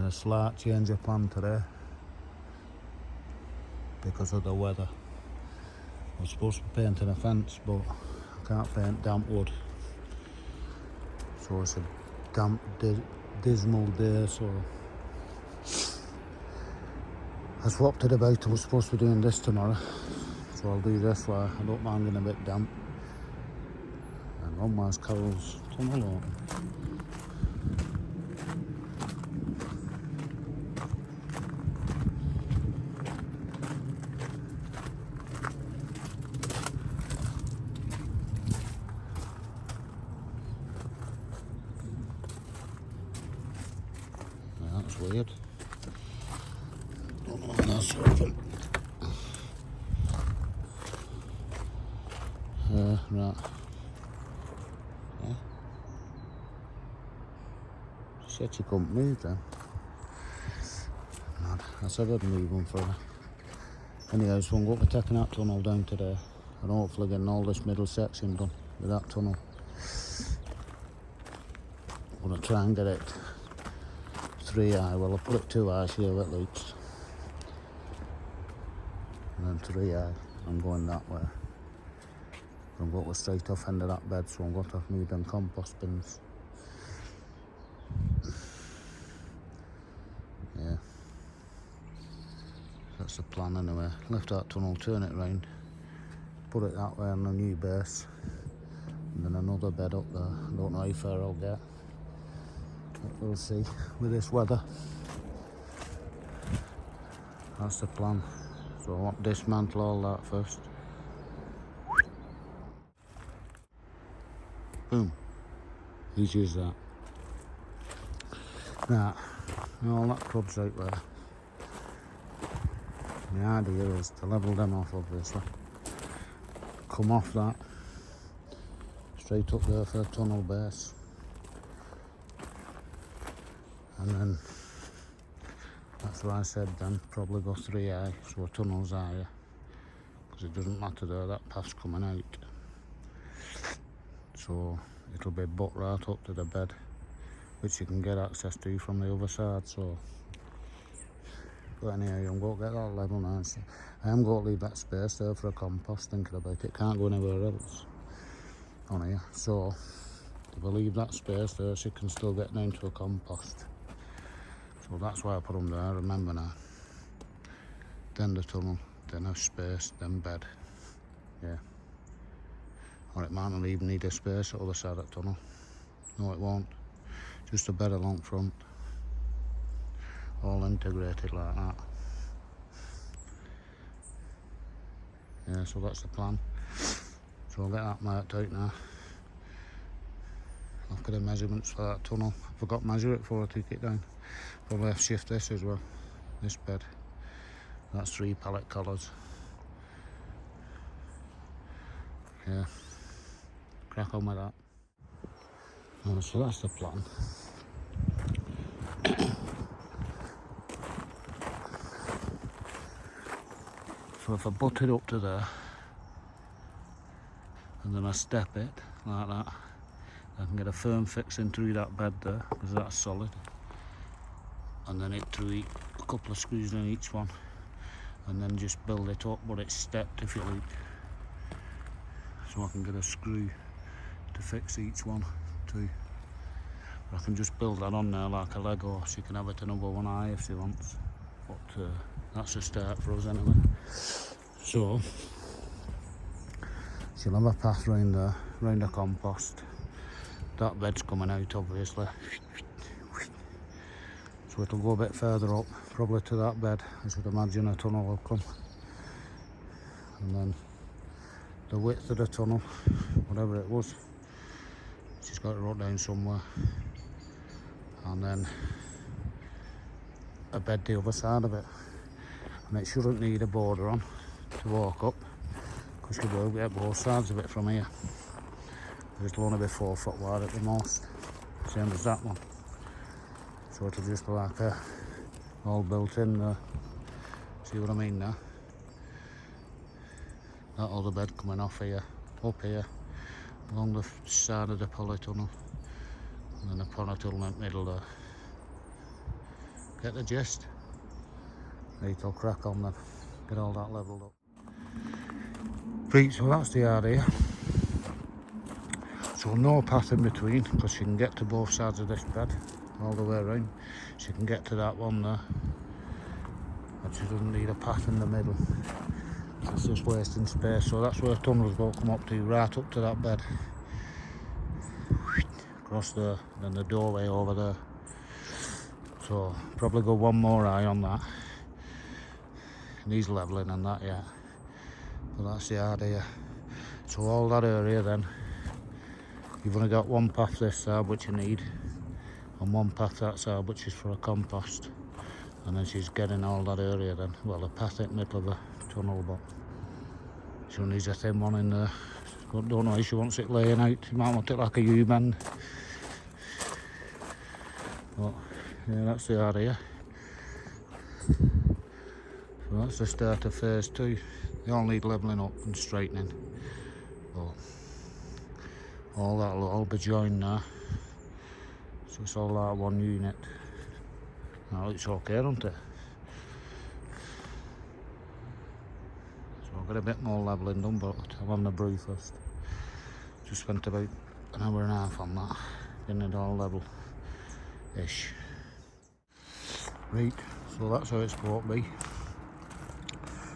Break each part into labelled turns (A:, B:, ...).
A: a slight change of plan today because of the weather. I was supposed to be painting a fence, but I can't paint damp wood, so it's a damp, dismal day, so I swapped it about. I was supposed to be doing this tomorrow, so I'll do this while I don't mind getting a bit damp. And on my Carol's tunnel open. Yeah, that's weird. Don't know when that's open. Right. Yeah. She said she couldn't move then. Mad. I said I'd move one for her. Anyhow, so I'm going to be taking that tunnel down today and hopefully getting all this middle section done with that tunnel. I'm going to try and get it 3 high. Well, I'll put it 2 high here at least. And then 3 high. I'm going that way. I'm going to go straight off end of that bed, so I'm going to have to move them compost bins. Yeah. That's the plan anyway. Lift that tunnel, turn it round, put it that way on the new base, and then another bed up there. I don't know how far I'll get, but we'll see with this weather. That's the plan. So I want to dismantle all that first. Boom. Easy as that. Right, all that crud's out there. The idea is to level them off, obviously. Come off that, straight up there for the tunnel base. And then, that's what I said then, probably go 3 high, so a tunnel's higher. Because it doesn't matter there, that path's coming out. So it'll be butt right up to the bed, which you can get access to from the other side. So, but anyhow, I'm going to get that level now. So I am going to leave that space there for a compost, thinking about it. Can't go anywhere else on here. So if I leave that space there, she can still get down to a compost. So that's why I put them there, remember now. Then the tunnel, then a space, then bed. Yeah. Or it might not even need a space at the other side of the tunnel. No, it won't. Just a bed along front. All integrated like that. Yeah, so that's the plan. So I'll get that marked out now. Look at the measurements for that tunnel. I forgot to measure it before I took it down. Probably have to shift this as well. This bed. That's 3 pallet collars. Yeah. Crack on with that. Oh, so that's the plan. So if I butt it up to there, and then I step it like that, I can get a firm fixing through that bed there, because that's solid. And then it through a couple of screws in each one, and then just build it up, but it's stepped if you like. So I can get a screw to fix each one too. But I can just build that on there like a Lego. She can have it another 1 eye if she wants. But that's a start for us anyway. So she'll have a path round there, round the compost. That bed's coming out obviously. So it'll go a bit further up, probably to that bed. I should imagine a tunnel will come. And then the width of the tunnel, whatever it was, she's got it wrote down somewhere. And then a bed the other side of it. And it shouldn't need a border on to walk up, because you will get both sides of it from here. It'll only be 4 foot wide at the most, same as that one. So it'll just be like all built in there. See what I mean now? That other bed coming off here, up here, along the side of the polytunnel, and then a polytunnel in the middle there. Get the gist? Right, I'll crack on then. Get all that levelled up. Right, so that's the yard here. So no path in between, because she can get to both sides of this bed all the way around. She can get to that one there, but she doesn't need a path in the middle. It's just wasting space. So that's where tunnels will come up to, right up to that bed. Across there, then the doorway over there. So probably go one more eye on that. Needs levelling and that, yeah. But that's the yard here. So all that area then, you've only got one path this side which you need, and one path that side which is for a compost. And then she's getting all that area then. Well, the path in the middle of the tunnel, but she needs a thin one in there. Don't know if she wants it laying out. You might want it like a U-bend. But yeah, that's the area. So that's the start of phase 2. They all need levelling up and straightening. But all that will all be joined now. So it's all that one unit. Now it's okay, doesn't it? So I'll get a bit more levelling done, but I'm having a brew first. Just spent about an hour and a half on that, getting it all level-ish. Right, so that's how it's supposed to be.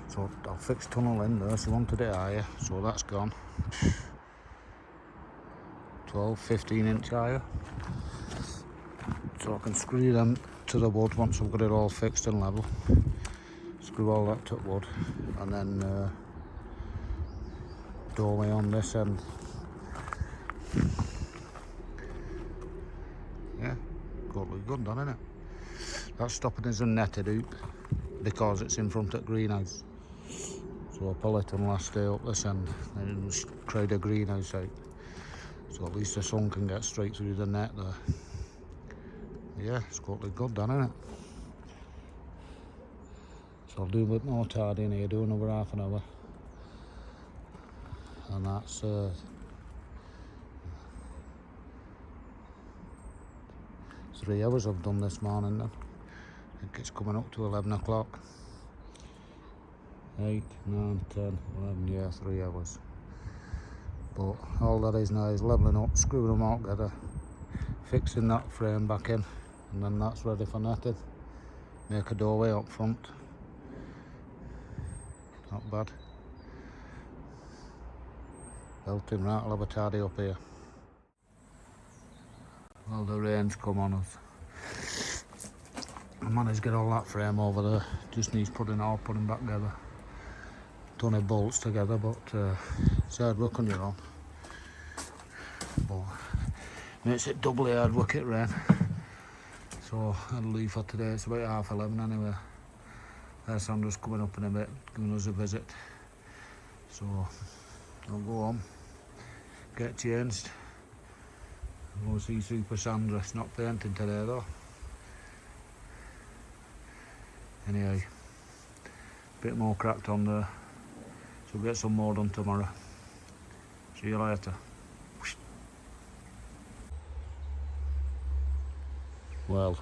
A: So I'll fix tunnel in there. She wanted it higher, so that's gone. 12-15 inch higher. So I can screw them to the wood once I've got it all fixed and level. Screw all that to wood, and then doorway on this end. Yeah, got to look good done, innit? That's stopping as a netted hoop because it's in front of the greenhouse. So I'll pull it and last day up this end and just crowd the greenhouse out. So at least the sun can get straight through the net there. Yeah, it's got to look good done, innit? So I'll do a bit more tidying here, do another half an hour. And that's 3 hours I've done this morning then. I think it's coming up to 11 o'clock. 8, 9, 10, 11, yeah, 3 hours. But all that is now is levelling up, screwing them all together, fixing that frame back in, and then that's ready for netted. Make a doorway up front. Not bad. Belting right, I'll have a tidy up here. Well, the rain's come on us. I managed to get all that frame over there. Just needs putting back together. Done it bolts together, but it's hard work on your own. But makes it doubly hard work at rain. So I'll leave for today. It's about 11:30 anyway. Sandra's coming up in a bit, giving us a visit. So I'll go home, get changed. We'll see Super Sandra. It's not painting today though. Anyway, bit more cracked on there. So we'll get some more done tomorrow. See you later. Well,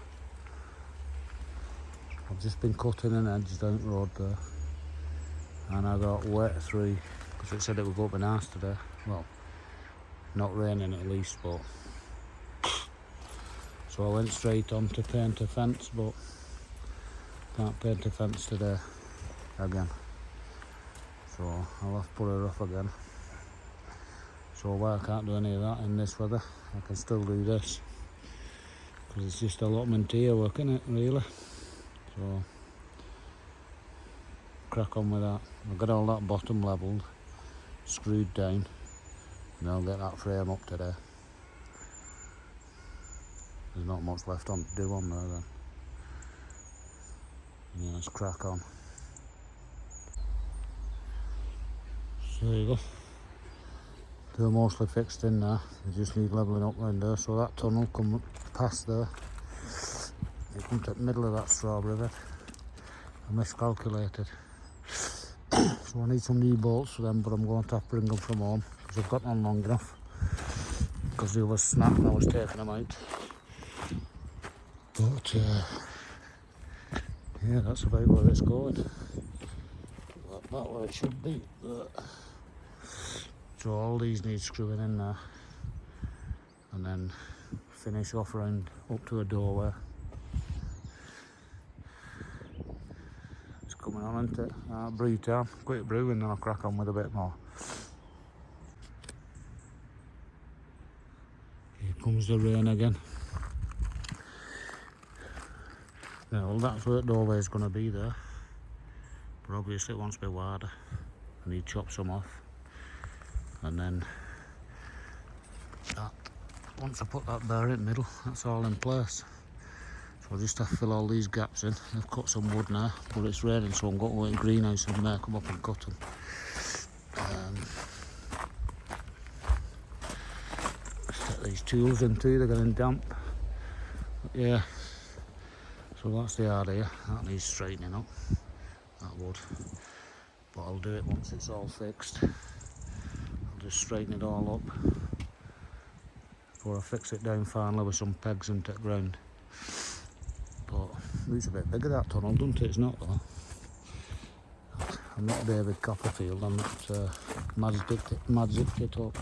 A: I've just been cutting an edge down the road there, and I got wet through because it said it would go up in ice today. Well, not raining at least, but so I went straight on to paint a fence, but can't paint a fence today again. So I'll have to put her off again. So why I can't do any of that in this weather, I can still do this. Because it's just allotment here work, isn't it, really? So crack on with that. I've got all that bottom levelled, screwed down, and I'll get that frame up today. There's not much left on to do on there then. Yeah, let's crack on. So there you go. They're mostly fixed in now. They just need levelling up around there. So that tunnel come past there. You come to the middle of that strawberry bed. I miscalculated. So I need some new bolts for them, but I'm going to have to bring them from home because I've got none long enough. Because they were snapped and I was taking them out. But Yeah, that's about where it's going. That way it should be. So all these need screwing in there, and then finish off round up to a doorway. It's coming on, isn't it? Brew time. Quick brew and then I'll crack on with a bit more. Here comes the rain again. Yeah, well, that's where the doorway is going to be there, but obviously it wants to be wider. I need to chop some off, and then that, once I put that there in the middle, that's all in place. So I'll just have to fill all these gaps in. I've cut some wood now, but it's raining, so I'm going to go in the greenhouse and make them up and cut them. Stick these tools in too, they're getting damp. But yeah, so that's the idea. That needs straightening up, that would. But I'll do it once it's all fixed. I'll just straighten it all up before I fix it down finally with some pegs into the ground. But it's a bit bigger, that tunnel, doesn't it? It's not though. I'm not David Copperfield, I'm not magic it up.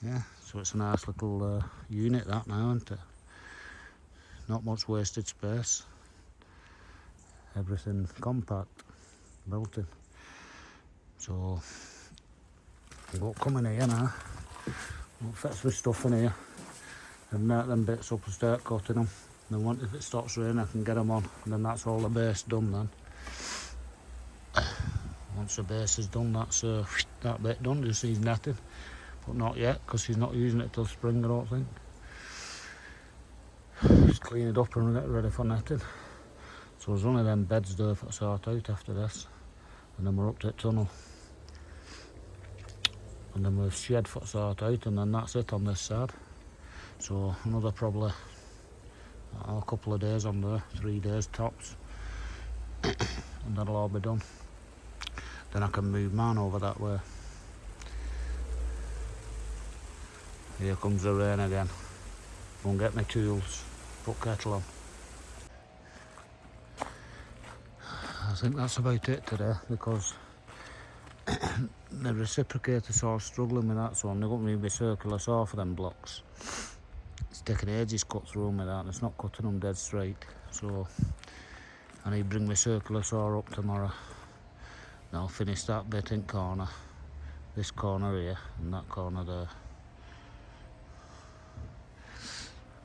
A: Yeah, so it's a nice little unit that now, isn't it? Not much wasted space. Everything compact, built in. So I'm going to come in here now. I'll fetch my stuff in here and make them bits up and start cutting them. And then if it stops raining, I can get them on. And then that's all the base done then. Once the base is done, that's that bit done. Just needs netting, but not yet because she's not using it till spring, I don't think. Just clean it up and get ready for netting. So there's only them beds there for sort out after this, and then we're up to the tunnel. And then we've shed for sort out, and then that's it on this side. So another probably a couple of days on there, 3 days tops, and that'll all be done. Then I can move mine over that way. Here comes the rain again. Go and get my tools, put kettle on. I think that's about it today, because the reciprocator saw struggling with that, so I'm going to need my circular saw for them blocks. It's taking ages to cut through them with that, and it's not cutting them dead straight. So I need to bring my circular saw up tomorrow. And I'll finish that bit in corner, this corner here, and that corner there.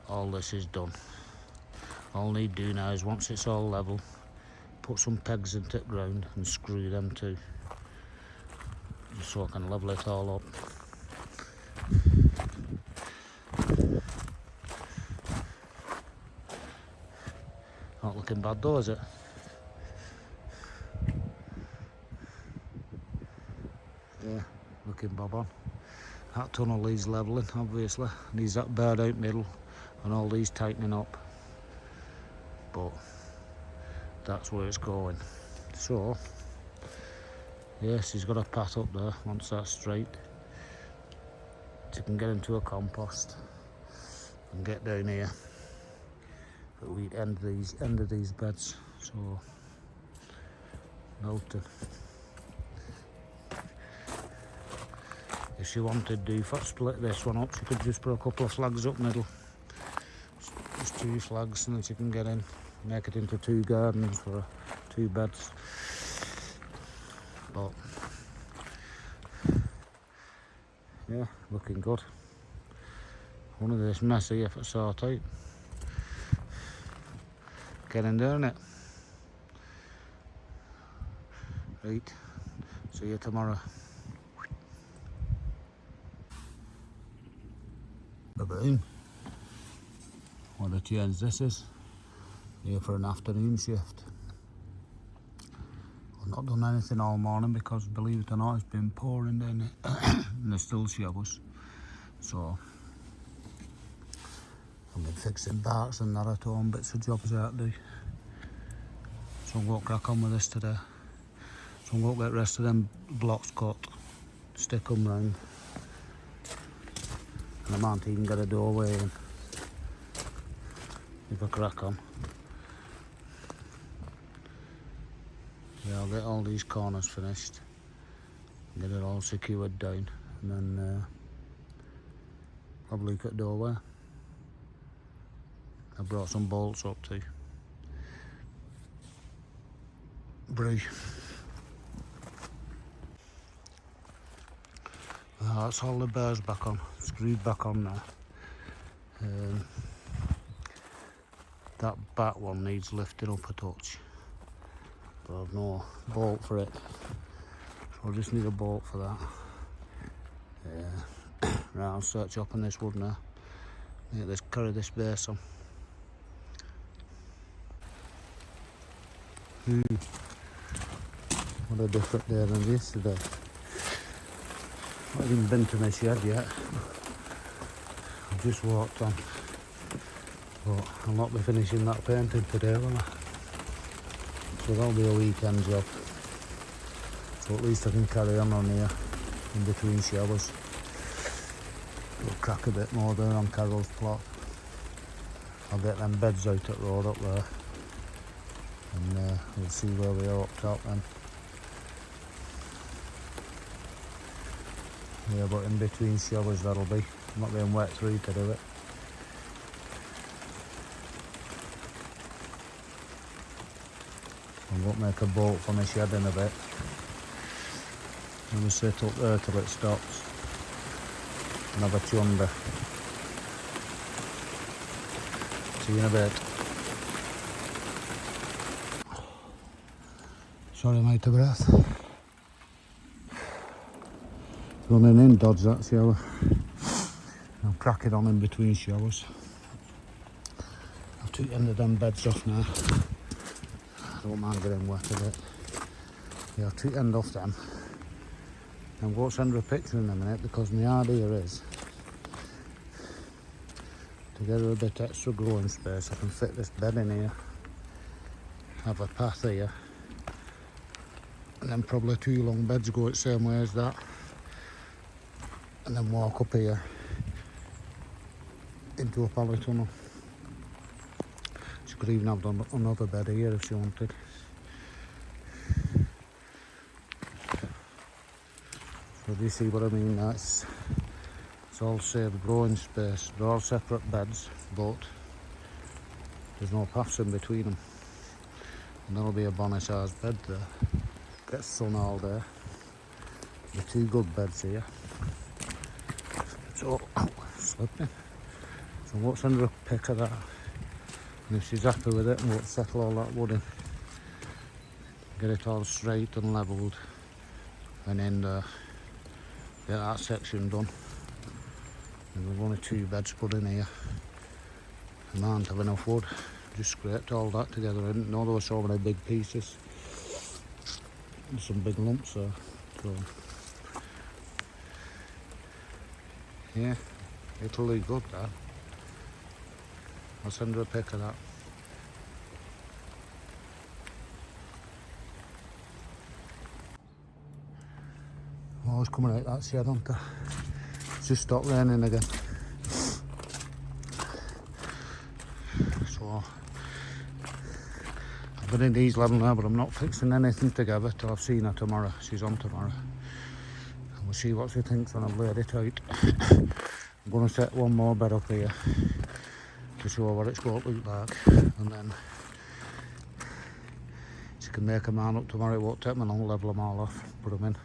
A: All this is done. All I need to do now is, once it's all level, put some pegs into the ground and screw them too, just so I can level it all up. Not looking bad though, is it? Yeah, looking bob on. That tunnel needs levelling, obviously. Needs that barred out middle and all these tightening up. But that's where it's going. So yes, he's got a path up there once that's straight, so you can get into a compost and get down here. But we end of these beds, so melted. If she wanted to split this one up, she could just put a couple of flags up middle. Just 2 flags, and then she can get in, make it into 2 gardens for 2 beds. But yeah, looking good. One of this mess here for sort out. Getting there, innit? Right, see you tomorrow. Boom. What a change this is. Here for an afternoon shift. I've not done anything all morning because, believe it or not, it's been pouring down and there's still showers. So I've been fixing barks and that at home, bits of jobs I have to do. So I'm going to crack on with this today. So I'm going to get the rest of them blocks cut, stick them round. And I might even get a doorway in if I crack on. Yeah, I'll get all these corners finished, get it all secured down, and then probably cut doorway. I brought some bolts up too. Brie. That's all the bears back on, screwed back on now. That back one needs lifting up a touch, but I've no bolt for it, so I just need a bolt for that. Right, I'll start chopping this wood now. Carry this base on. What a different day than yesterday. Not even been to my shed yet. I've just walked on. But I'll not be finishing that painting today, will I? So that'll be a weekend job. So at least I can carry on here in between showers. We'll crack a bit more there on Carol's plot. I'll get them beds out at road up there. And we'll see where we are up top then. Yeah, but in between showers that'll be. I'm not being wet through to do it. I won't make a bolt for my shed in a bit. I'm going to sit up there till it stops and have a chunder. See you in a bit. Sorry, I'm out of breath. Running in, dodge that shower. I'll crack it on in between showers. I've took the end of them beds off now. I don't mind getting wet a bit. Yeah, I've took the end off them. I'm going to send her a picture in a minute because my idea is to get her a bit extra growing space. I can fit this bed in here, have a path here, and then probably 2 long beds go the same way as that, and then walk up here into a polytunnel. She could even have done another bed here if she wanted. So do you see what I mean? It's all saved growing space. They're all separate beds, but there's no paths in between them. And there'll be a bonnet sized bed there. Gets sun all day. The 2 good beds here. So, slipping. So we'll send her a pic of that. And if she's happy with it, we'll settle all that wood in. Get it all straight and levelled. And then get that section done. And there's only 2 beds put in here. And I don't have enough wood. Just scraped all that together. I didn't know there were so many big pieces. And some big lumps there. So, yeah, it'll look good that. I'll send her a pic of that. Oh, it's coming out that shed, aren't it? It's just stopped raining again. So I've got in these level now, but I'm not fixing anything together till I've seen her tomorrow. She's on tomorrow. And we'll see what she thinks when I've laid it out. I'm going to set one more bed up here to show what it's going to look like, and then she can make a man up tomorrow. It won't take me long to level them all off, put them in.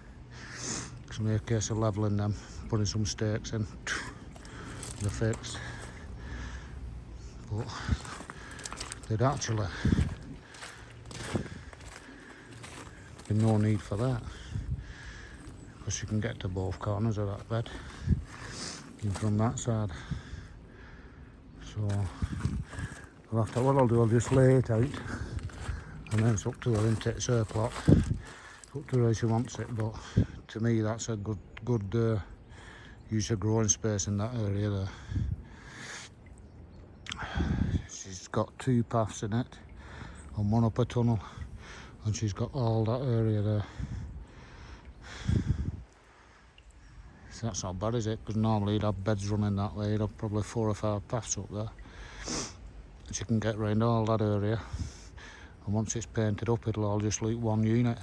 A: It's only a case of levelling them, putting some stakes in, they're fixed. But there'd actually be no need for that, because you can get to both corners of that bed, even from that side. So I'll have to, what I'll do, I'll just lay it out, and then it's up to her, isn't it? It's her plot. It's up to her how she wants it, but to me that's a good use of growing space in that area there. She's got 2 paths in it, and 1 up a tunnel, and she's got all that area there. So that's not bad, is it? Because normally you'd have beds running that way, you'd have probably 4 or 5 paths up there. She can get round all that area, and once it's painted up it'll all just look one unit.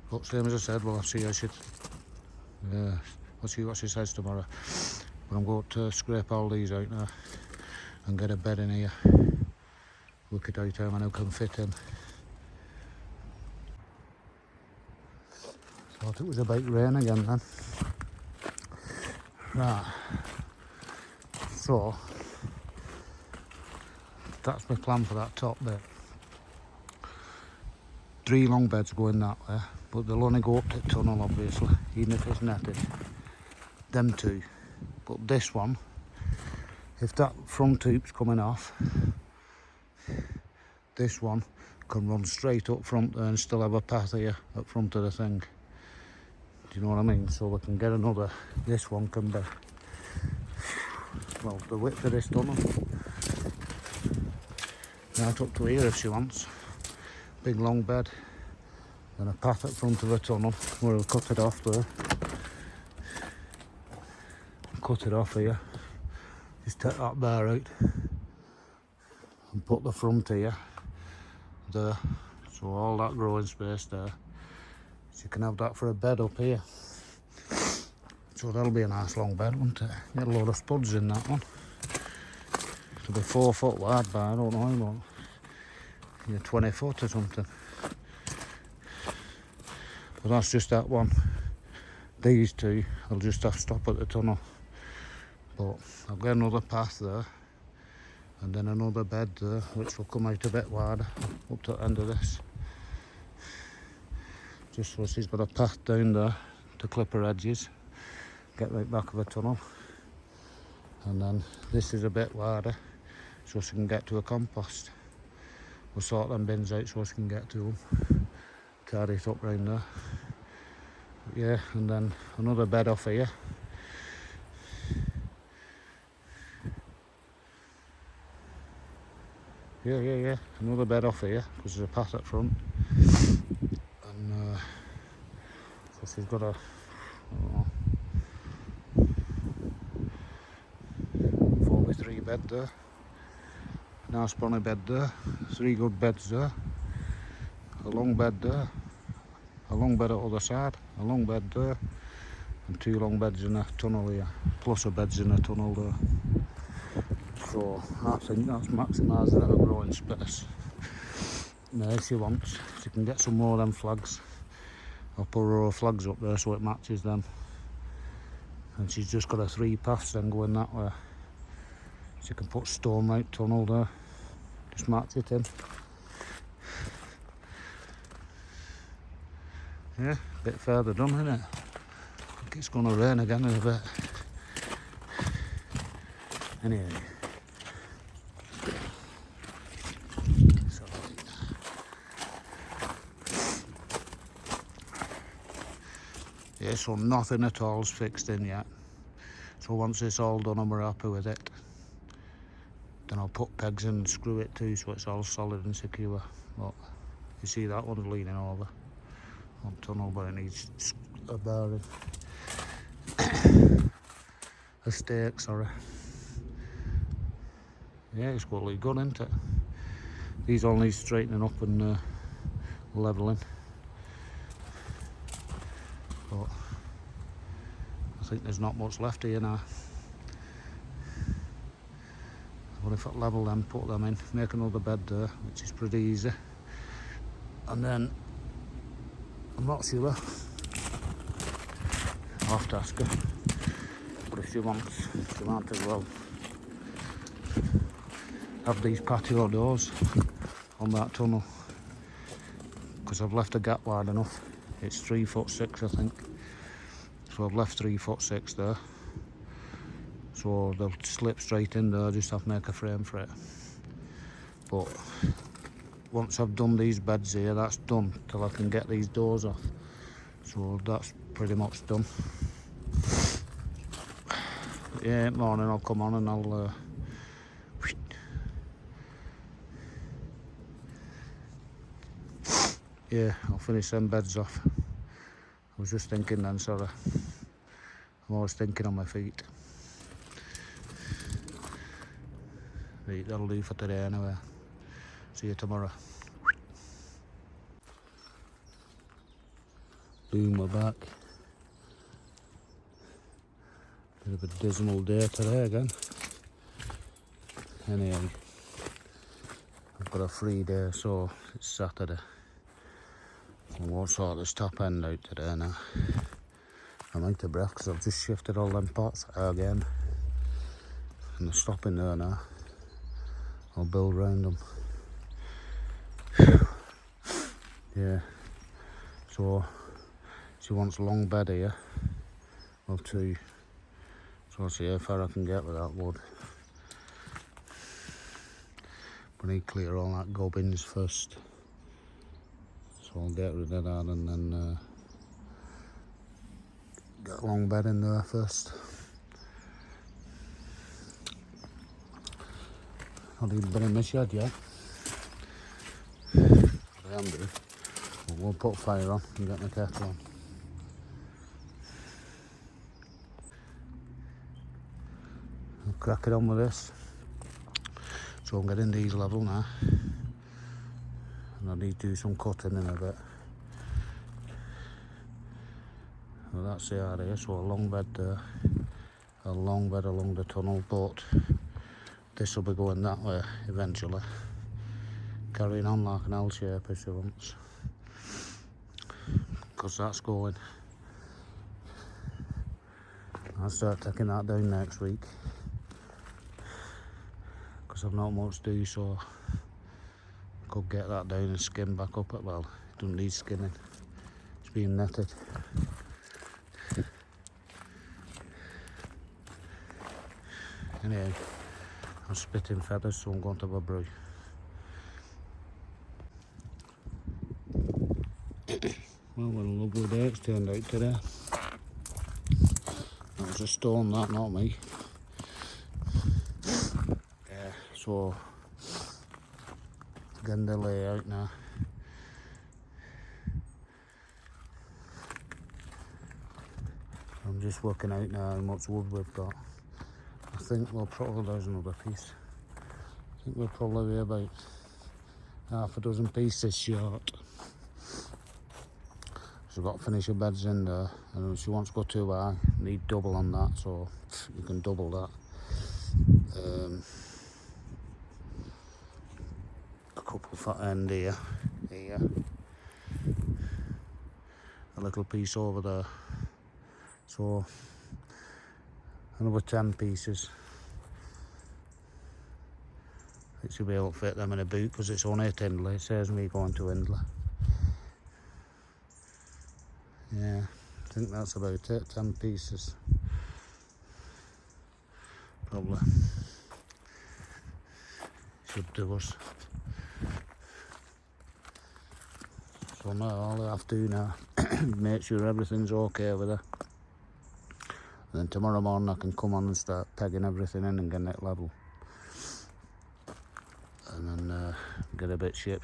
A: But same as I said, we'll see how we'll see what she says tomorrow. But I'm going to scrape all these out now and get a bed in here. Look at how time I can fit in. Thought it was about rain again then. Right. So that's my plan for that top bit. 3 long beds going that way, but they'll only go up to the tunnel obviously, even if it's netted. Them 2. But this one, if that front hoop's coming off, this one can run straight up front there and still have a path here up front of the thing. Do you know what I mean? So we can get another, this one can be, well, the width of this tunnel. Right up to here if she wants. Big long bed. And a path at front of the tunnel where we'll cut it off there. Cut it off here. Just take that bar out. And put the front here. There. So all that growing space there. So you can have that for a bed up here. So that'll be a nice long bed, won't it? Get a load of spuds in that one. It'll be 4 foot wide by, I don't know how long. 20 foot or something. But that's just that one. These 2, I'll just have to stop at the tunnel. But I'll get another path there. And then another bed there, which will come out a bit wider, up to the end of this. Just so she's got a path down there to clip her edges. Get right back of the tunnel. And then this is a bit wider, so she can get to a compost. We'll sort them bins out so she can get to them. Tidy it up round there. But yeah, and then another bed off here. Yeah. Another bed off here, because there's a path up front. And so she's got a, I don't know, 4x3 bed there. Nice bonny bed there. 3 good beds there. A long bed there. A long bed at the other side. A long bed there. And 2 long beds in a tunnel here. Plus a beds in a tunnel there. So I think that's maximising her growing space. Now if she wants, she can get some more of them flags. I'll put a row of flags up there so it matches them. And she's just got a 3 paths then going that way. She can put stone right tunnel there. Just match it in. Yeah, a bit further done, isn't it? I think it's going to rain again in a bit. Anyway. Yeah, so nothing at all's fixed in yet. So once it's all done and we're happy with it, then I'll put pegs in and screw it too so it's all solid and secure. But you see that one's leaning over on tunnel, but it needs a bearing. A stake, sorry. Yeah, it's got to look good, isn't it? These all need straightening up and levelling. But I think there's not much left here now. But if I level them, put them in, make another bed there, which is pretty easy. And then, I'm not sure. I'll have to ask her. But if she wants, she might as well have these patio doors on that tunnel. Because I've left a gap wide enough. It's 3'6", I think. So I've left 3'6" there. So they'll slip straight in there, I just have to make a frame for it. But once I've done these beds here, that's done till I can get these doors off. So that's pretty much done. But yeah, in the morning I'll come on and I'll yeah, I'll finish them beds off. I was just thinking then, sorry. I'm always thinking on my feet. Right, that'll do for today anyway. See you tomorrow. Boom, we're back. Bit of a dismal day today again. Anyway, I've got a free day, so it's Saturday. I won't sort this top end out today now. I'm out of breath because I've just shifted all them pots again. And they're stopping there now. I'll build round them. Yeah. So she wants a long bed here of 2. So I'll see how far I can get with that wood. But I need to clear all that gubbins first. So I'll get rid of that and then get a long bed in there first. Not even been in the shed yet. But I am doing. We'll put fire on and get my kettle on. I'll crack it on with this. So I'm getting these level now. And I need to do some cutting in a bit. Well, that's the area, so a long bed there. A long bed along the tunnel, but this will be going that way eventually. Carrying on like an L shape if she wants. Because that's going. I'll start taking that down next week. Because I've not much to do, so I could get that down and skin back up it. Well, it doesn't need skinning. It's being netted. Anyway, I'm spitting feathers, so I'm going to have a brew. Well, what a lovely day it's turned out today. That was a storm, that, not me. Yeah, so getting the layout now. I'm just working out now how much wood we've got. I think we'll probably, there's another piece. I think we'll probably be about half a dozen pieces short. So we've got to finish her beds in there, and if she wants to go too high, need double on that, so you can double that. A couple for end here, a little piece over there, so another 10 pieces. It should be able to fit them in a boot because it's only at Hindley. It saves me going to Hindley. Yeah, I think that's about it, 10 pieces. Probably. Should do us. So now all I have to do now, make sure everything's okay with her. And then tomorrow morning I can come on and start pegging everything in and getting it level. And then get a bit shape.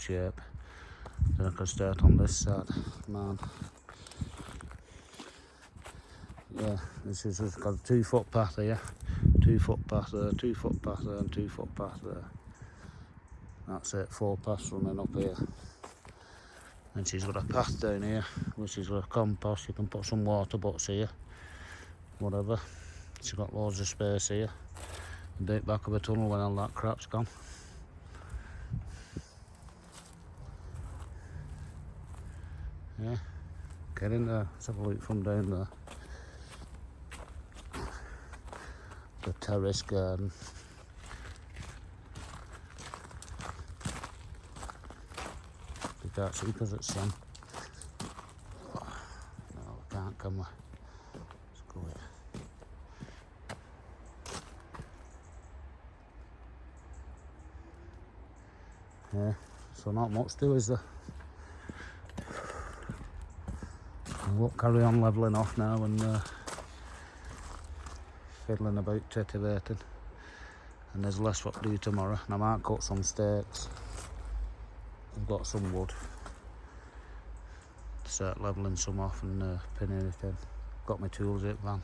A: Then I can start on this side. Man. Yeah, this is just got a 2-foot path here, 2-foot path there, 2-foot path there, and 2-foot path there. That's it, 4 paths running up here. And she's got a path down here, which is a compost. You can put some water butts here, whatever. She's got loads of space here. And out back of a tunnel when all that crap's gone. Yeah, get in there, let's have a look from down there. The terrace garden. You can't see because it's sun. No, I can't, can we? Let's go here. Yeah, so not much to do, is there? We'll carry on levelling off now and fiddling about titivating. And there's less what to do tomorrow. And I might cut some stakes. I've got some wood. Start levelling some off and pinning it in. Got my tools in van.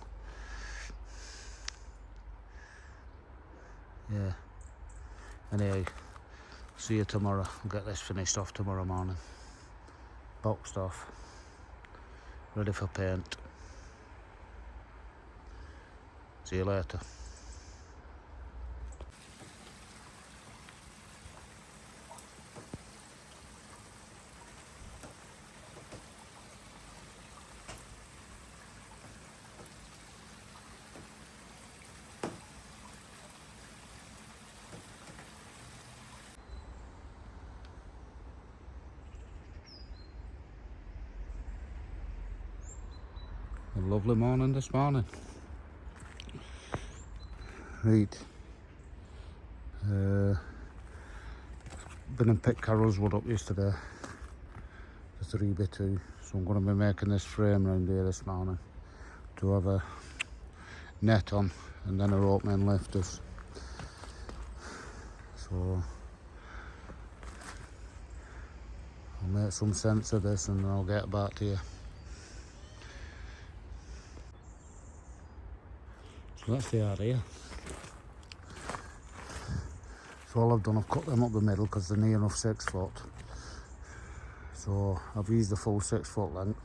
A: Yeah. Anyway, see you tomorrow. I'll get this finished off tomorrow morning. Boxed off. Ready for paint. See you later. A lovely morning this morning. Right. Been and picked Carol's wood up yesterday. The 3x2. So I'm going to be making this frame round here this morning to have a net on and then a rope main lifters. So I'll make some sense of this and I'll get back to you. So that's the area. So all I've done, I've cut them up the middle because they're near enough 6 foot. So I've used the full 6 foot length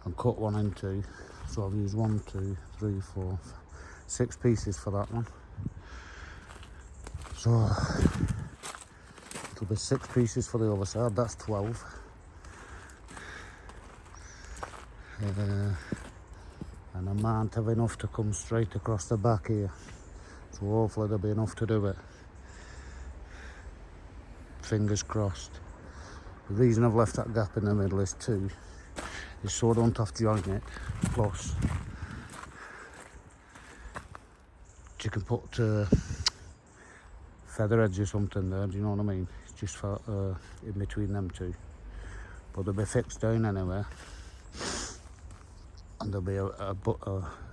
A: and cut one in two. So I've used 1, 2, 3, 4, 6 pieces for that one. So it'll be 6 pieces for the other side, that's 12. And I might have enough to come straight across the back here. So hopefully there'll be enough to do it. Fingers crossed. The reason I've left that gap in the middle is so I don't have to join it. Plus, you can put feather edge or something there, do you know what I mean? It's just for in between them two. But they'll be fixed down anyway. And there'll be a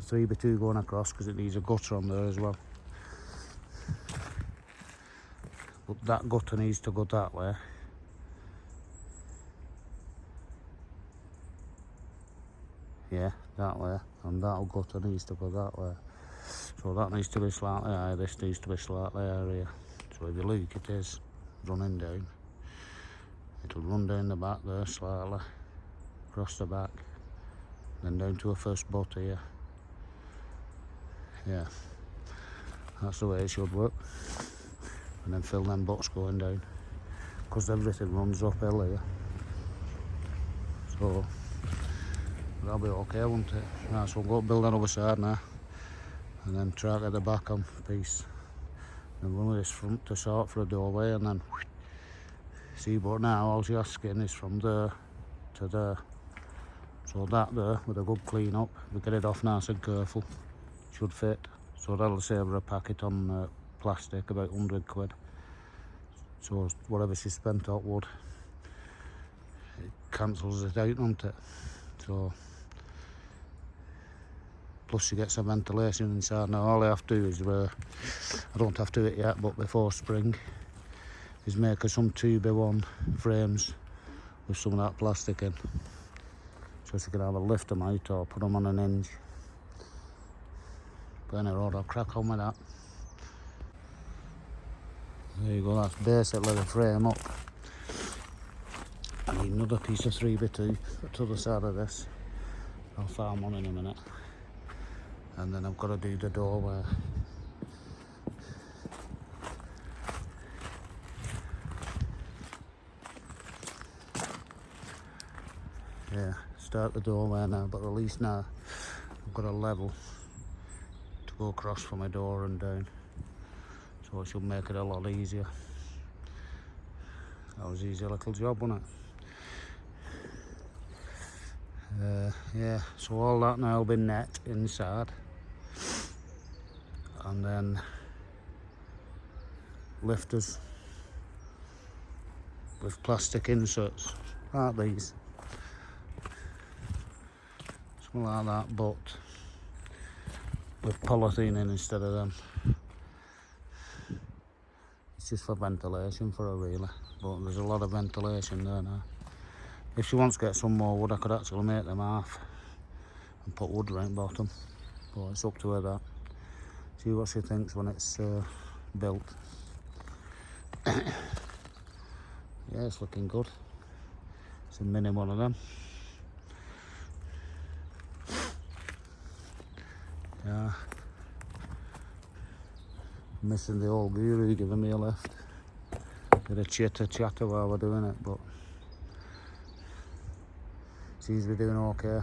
A: 3x2 going across because it needs a gutter on there as well. But that gutter needs to go that way. Yeah, that way. And that gutter needs to go that way. So that needs to be slightly higher, this needs to be slightly higher here. So if you look, it is running down. It'll run down the back there slightly, across the back, then down to a first butt here. Yeah, that's the way it should work. And then fill them butts going down, because everything runs uphill here. So that'll be okay, won't it? Right, so we'll go build another side now, and then try to get the back on piece. And run this front to sort for a doorway, and then see. But now all you're asking is from there to there. So that there, with a good clean up, we get it off nice and careful, should fit. So that'll save her a packet on plastic, about 100 quid. So whatever she spent on wood, it cancels it out, doesn't it? So plus she gets some ventilation inside. Now all I have to do is, I don't have to do it yet, but before spring, is make her some 2x1 frames with some of that plastic in. So she can either lift them out or put them on an hinge. But anyway, I'll crack on with that. There you go, that's basically the frame up. I need another piece of 3x2 to the other side of this. I'll find one in a minute. And then I've got to do the doorway. Yeah, start the doorway now, but at least now I've got a level to go across from my door and down. So it should make it a lot easier. That was an easy little job, wasn't it? Yeah, so all that now will be net inside. And then lifters with plastic inserts, like these. Something like that, but with polythene in instead of them. It's just for ventilation for her really, but there's a lot of ventilation there now. If she wants to get some more wood, I could actually make them half and put wood right bottom, but it's up to her that. See what she thinks when it's built. Yeah, it's looking good. It's a mini one of them. Yeah. Missing the old guru giving me a lift. Bit of chitter chatter while we're doing it, but seems we're doing okay.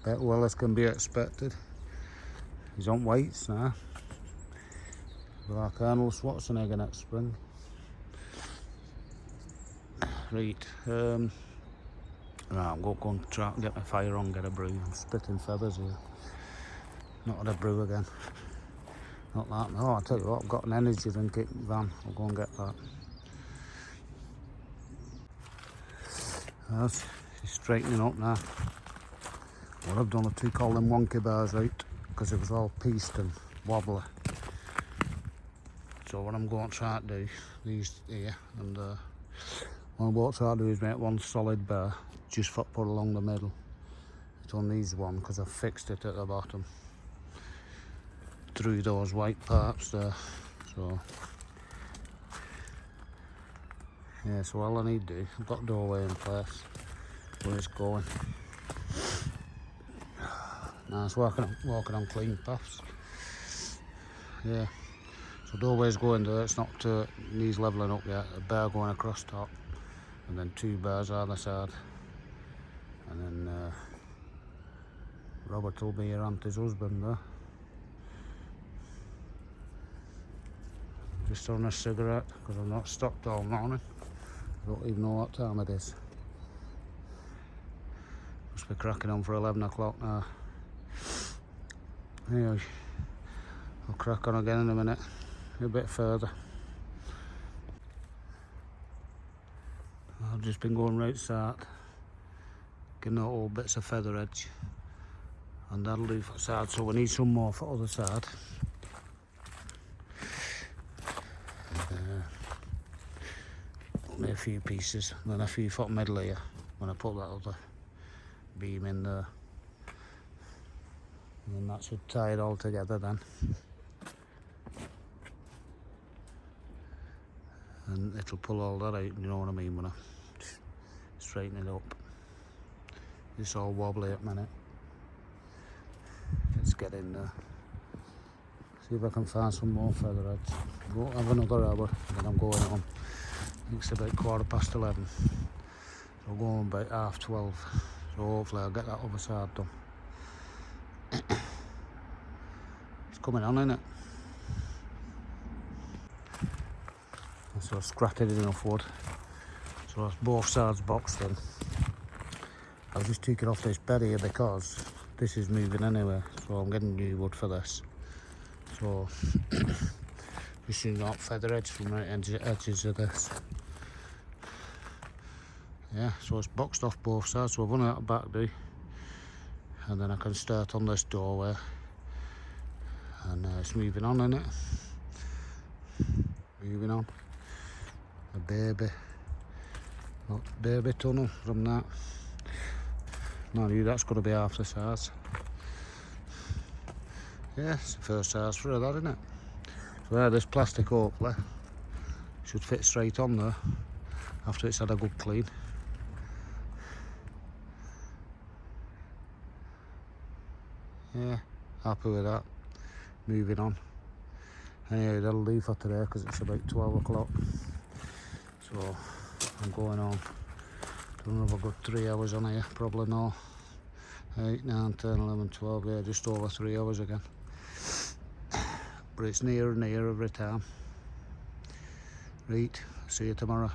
A: Bet well as can be expected. He's on weights now. Like Arnold Schwarzenegger next spring. Right, right, I'm going to try and get my fire on, get a brew. I'm spitting feathers here. Not had a brew again. Not that, no, I'll tell you what, I've got an energy drink in van. I'll go and get that. Yes, he's straightening up now. What I've done, I took all them wonky bars out because it was all pieced and wobbly. So what I'm going to try to do, these here, and what I'm going to try to do is make one solid bar, just put along the middle. It's on these one because I've fixed it at the bottom through those white parts there. So yeah, so all I need to do, I've got doorway in place where it's going. Now it's walking on clean paths. Yeah, so doorway's going there, it's not knees levelling up yet, a bar going across top, and then 2 bars either side. And then Robert will be your auntie's husband there. Just on a cigarette because I've not stopped all morning. I don't even know what time it is. Must be cracking on for 11 o'clock now. Anyway, I'll crack on again in a minute, a bit further. I've just been going right side, getting out all bits of feather edge, and that'll do for side, so we need some more for other side. Only a few pieces, and then a few foot middle here when I put that other beam in there. And then that should tie it all together then. And it'll pull all that out, you know what I mean, when I straighten it up. It's all wobbly at the minute. Let's get in there. See if I can find some more feather edge. Won't have another hour, then I'm going on. I think it's about 11:15. So I'm going about 12:30. So hopefully I'll get that other side done. It's coming on, isn't it? So I've scratted enough wood. So that's both sides boxed in. I've just taken off this bed here because this is moving anyway. So I'm getting new wood for this. So this is not feather edge from the edges of this. Yeah, so it's boxed off both sides, so I've run out of back do. And then I can start on this doorway. And it's moving on, isn't it? Moving on. A baby. Not baby tunnel from that. Mind you, that's going to be half the size. Yeah, it's the first size for that, isn't it? So there, this plastic hopefully should fit straight on there after it's had a good clean. Yeah, happy with that. Moving on. Anyway, that'll leave for today because it's about 12 o'clock. So I'm going on. Done another good 3 hours on here, probably no. 8, 9, 10, 11, 12, yeah, just over 3 hours again. But it's nearer and nearer every time. Right, see you tomorrow.